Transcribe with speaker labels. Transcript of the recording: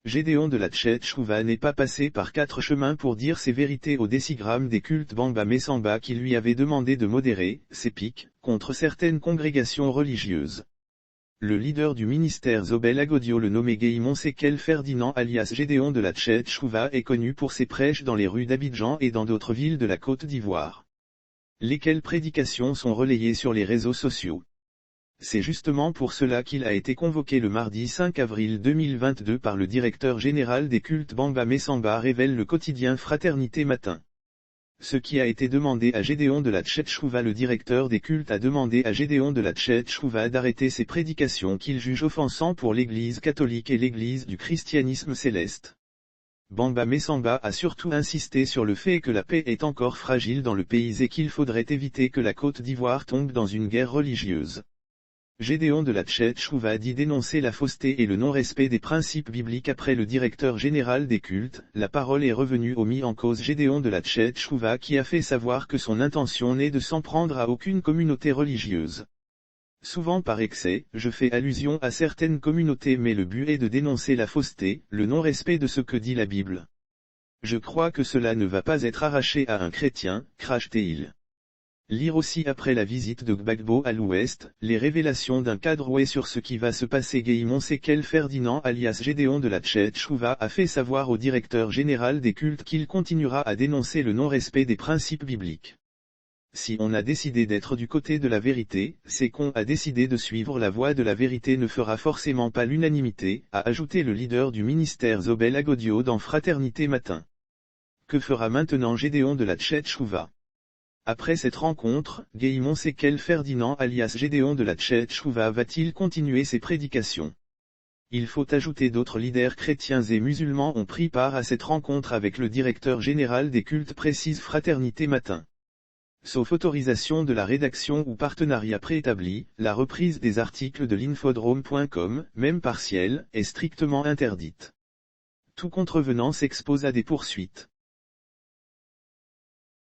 Speaker 1: Gédéon de la Tchetchouva n'est pas passé par 4 chemins pour dire ses vérités au décigramme des cultes Bamba Messamba qui lui avait demandé de modérer ses piques contre certaines congrégations religieuses. Le leader du ministère Zobel Agodio, le nommé Guéimon Sekel Ferdinand alias Gédéon de la Tchetchouva, est connu pour ses prêches dans les rues d'Abidjan et dans d'autres villes de la Côte d'Ivoire. Lesquelles prédications sont relayées sur les réseaux sociaux. C'est justement pour cela qu'il a été convoqué le mardi 5 avril 2022 par le directeur général des cultes Bamba Messamba, révèle le quotidien Fraternité Matin. Ce qui a été demandé à Gédéon de la Tchetchouva, le directeur des cultes a demandé à Gédéon de la Tchetchouva d'arrêter ses prédications qu'il juge offensant pour l'Église catholique et l'Église du christianisme céleste. Bamba Messamba a surtout insisté sur le fait que la paix est encore fragile dans le pays et qu'il faudrait éviter que la Côte d'Ivoire tombe dans une guerre religieuse. Gédéon de la Tchetchouva dit dénoncer la fausseté et le non-respect des principes bibliques. Après le directeur général des cultes, la parole est revenue au mis en cause Gédéon de la Tchetchouva, qui a fait savoir que son intention n'est de s'en prendre à aucune communauté religieuse. Souvent par excès, je fais allusion à certaines communautés, mais le but est de dénoncer la fausseté, le non-respect de ce que dit la Bible. Je crois que cela ne va pas être arraché à un chrétien, crache-t-il. Lire aussi après la visite de Gbagbo à l'Ouest, les révélations d'un cadre sur ce qui va se passer. Guéimon Sekel Ferdinand alias Gédéon de la Tchetchouva a fait savoir au directeur général des cultes qu'il continuera à dénoncer le non-respect des principes bibliques. Si on a décidé d'être du côté de la vérité, c'est qu'on a décidé de suivre la voie de la vérité, ne fera forcément pas l'unanimité, a ajouté le leader du ministère Zobel Agodio dans Fraternité Matin. Que fera maintenant Gédéon de la Tchetchouva? Après cette rencontre, Guéimon Sekel Ferdinand alias Gédéon de la Tchetchouva va-t-il continuer ses prédications? Il faut ajouter d'autres leaders chrétiens et musulmans ont pris part à cette rencontre avec le directeur général des cultes, précise Fraternité Matin. Sauf autorisation de la rédaction ou partenariat préétabli, la reprise des articles de l'infodrome.com, même partielle, est strictement interdite. Tout contrevenant s'expose à des poursuites.